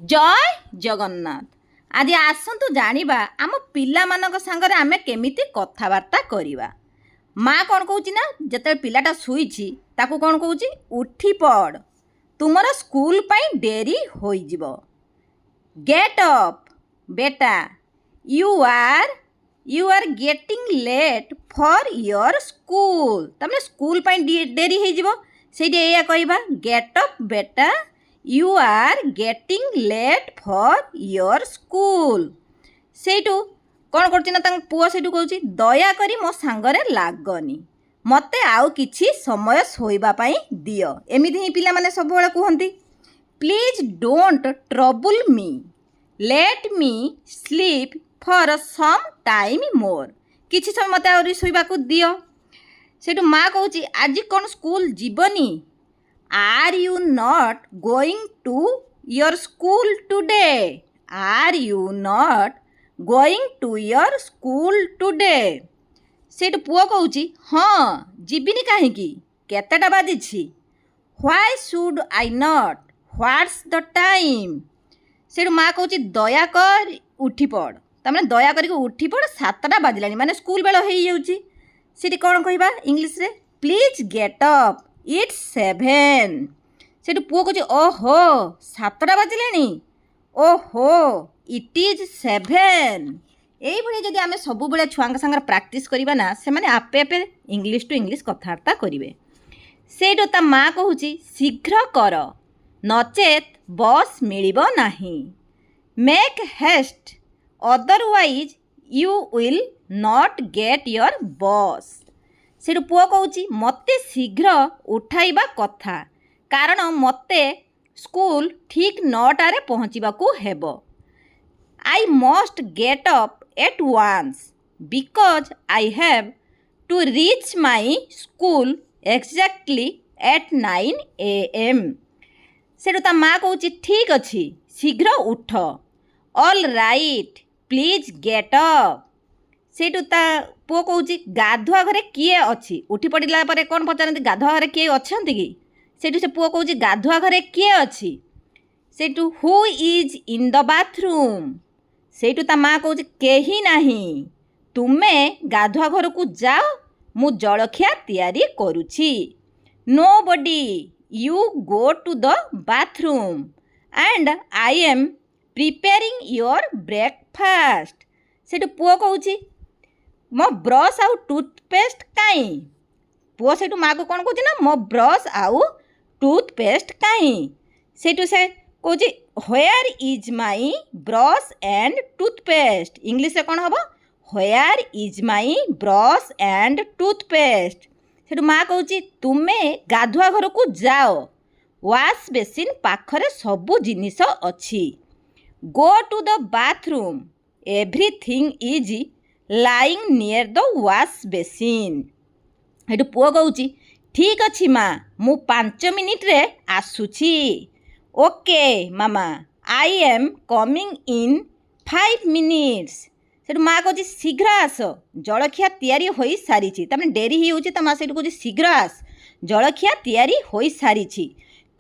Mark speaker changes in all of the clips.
Speaker 1: जय जगन्नाथ। आज आसतु जानिबा आम पिलामानक सांगरे आमे केमिति कथाबार्ता करिबा। माँ कौन कहूची ना जते पिलाटा शुईची ताकू कौन कहूची उठी पड़ तुमर स्कूल पाई डेरी होई जिवो। गेट अप बेटा you are getting late for your school. तमने स्कूल पाई डेरी होई जिवो सेठी एया कहबा गेट अप बेटा you are getting late for your school. सेठू कौन कर पुआ से कौच दया करी मो सांगरे लागनी मते आउ किछि समय शोइबा पाई दियो। एमिति ही पिला माने सब बेले कहंती please don't trouble me let me sleep for some time more. किछि समय मते आउरी शोइबा को दियो। सेठू माँ कहूची आज कौन स्कूल जीवनी Are you not going to your school today? Are you not going to your school today? सेठ पुआ कहूची हाँ जीविनी कहीं केतेटा बाजिछि Why should I not? What's the time? सेठ माँ कहूची दया कर उठी पड़ तमें दया करके उठी पड़ 7टा बाजिलानी माने स्कूल बेल हो जाउची। सेठी कौन कहबा इंग्लिश रे please get up it's 7। Sethu पुआ कहूँ ओहो 7टा बाजिले ओहो इट इज 7। यही जदि आम सब छुआ सागर प्राक्ट करवा ना से मैंने आपे आपे इंग्लिश टू इंग्लिश कथबार्ता करेंगे। सेठू ता माँ कहूँ शीघ्र कर नचेत बस मिलिब नाही। Make haste otherwise you will not get your bus. सेठू पुआ कहूँ मते शीघ्र उठाइबा कथा कारण मते स्कूल ठीक 9टारे पहुँचवाकू हेबो। I must get up at once because I have to reach my school exactly at 9 AM। सेठू ता माँ कहूँ ठीक अच्छी शीघ्र उठ all right please get up. सेठू ता पुआ कहूँ गाधुआ घरे किए अच्छी उठी पड़ा पर कौन पचारती गाधुआ घरे किए अच्छा कि सेठू से पुआ कहूँ गाधुआ घरे किए अच्छी। Sethu who is in the bathroom. Sethu ता माँ कहूँ केही नहीं तुमे गाधुआ घर को जाओ मु जलखिया तैयारी करुछि। No buddy you go to the bathroom and I am preparing your breakfast. सेठू पुआ कहूँ मो ब्रश आउ टूथपेस्ट कहीं पुआ सेठू माँ को कौन कहूँ ना मो ब्रश आउ टूथपेस्ट कहीं। सेठू से कहूँ where is my brush and toothpaste. English से कौन हम where is my brush and toothpaste. Sethu माँ कहूँ तुमे गाधुआ घर को जाओ वाश बेसिन पाखरे सबू जिनिस अच्छी। Go to the bathroom everything is lying near the wash basin. हेटू पुआ कहूँ ठीक अच्छी माँ मु 5 मिनिट रे आसुची। Okay mama I am coming in 5 minutes. Sethu माँ कहूँ शीघ्र आस जलखिया तैयारी हो सारी तमें डेरी हो माँ से कहूँ शीघ्र आस जलखिया तैयारी हो सारी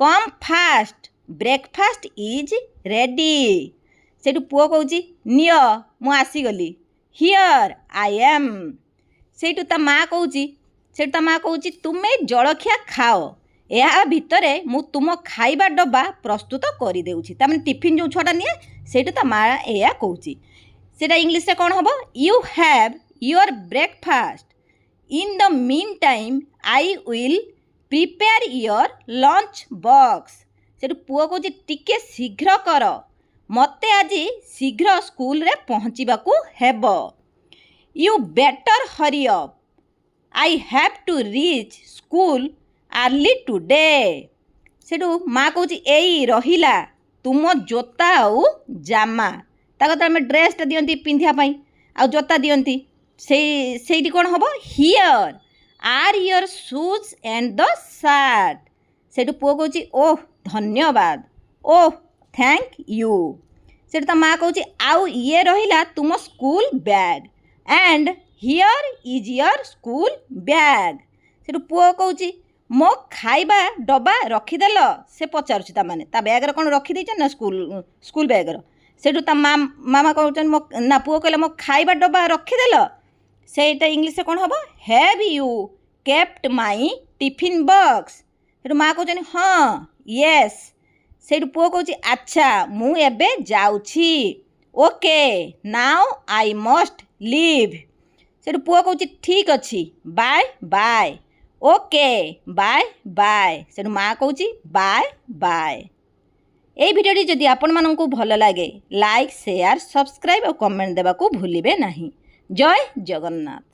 Speaker 1: come fast breakfast is ready. Sethu पुआ कहूँ निय मु आसीगली हियर आई एम। सेठू ता माँ कहूँ तुम्हें जलखिया खाओ या भितरे मु तुम खाइबा डब्बा प्रस्तुत कर देउछि। तामने टिफिन जो छुआटा निए सेठू ता माँ एया कहूँ सेटा इंग्लिश से कौन हम you have your breakfast in the mean time I will prepare your lunch box. Sethu पुआ कहूँ टिके शीघ्र कर मते आज शीघ्र स्कूल रे पहुँचवाकू हेब। You better hurry up I have to reach school early today. सेठू माँ कहूँ एई रहिला तुम जोता आउ जामा ताकत आम ड्रेसटा दियंती पिंधापी आ जोता दियंती से कौन हम here are your shoes and the shirt. सेठू पुआ कहूँ ओह धन्यवाद ओह थैंक यू। सेठू ता माँ कहूँ आउ ये रहिला तुम school bag and here is your school bag. Sethu पुआ कहूँ ମୋ ଖାଇବା ଡବା ରଖିଦେଲ ସେ ପଚାରୁଛି ତାମାନେ ତା ବ୍ୟାଗ୍ରେ କ'ଣ ରଖିଦେଇଛ ନା ସ୍କୁଲ ବ୍ୟାଗ୍ର ସେଇଠୁ ତା ମାମା କହୁଛନ୍ତି ମୋ ନା ପୁଅ କହିଲା ମୋ ଖାଇବା ଡବା ରଖିଦେଲ ସେଇଟା ଇଂଲିଶରେ କ'ଣ ହେବ have you kept my tiffin box ସେଇଠୁ ମା କହୁଛନ୍ତି ହଁ ୟେସ୍ ସେଇଠୁ ପୁଅ କହୁଛି ଆଚ୍ଛା ମୁଁ ଏବେ ଯାଉଛି okay now I must leave ସେଇଠୁ ପୁଅ କହୁଛି ଠିକ୍ ଅଛି bye bye okay bye bye ସେଇଠୁ ମା କହୁଛି ବାଏ ବାଏ। এই ভিডিওটি যদি ଆପଣମାନଙ୍କୁ ଭଲ ଲାଗେ ଲାଇକ୍ ସେୟାର ସବସ୍କ୍ରାଇବ୍ ଆଉ କମେଣ୍ଟ ଦେବାକୁ ଭୁଲିବେ ନାହିଁ। ଜୟ ଜଗନ୍ନାଥ।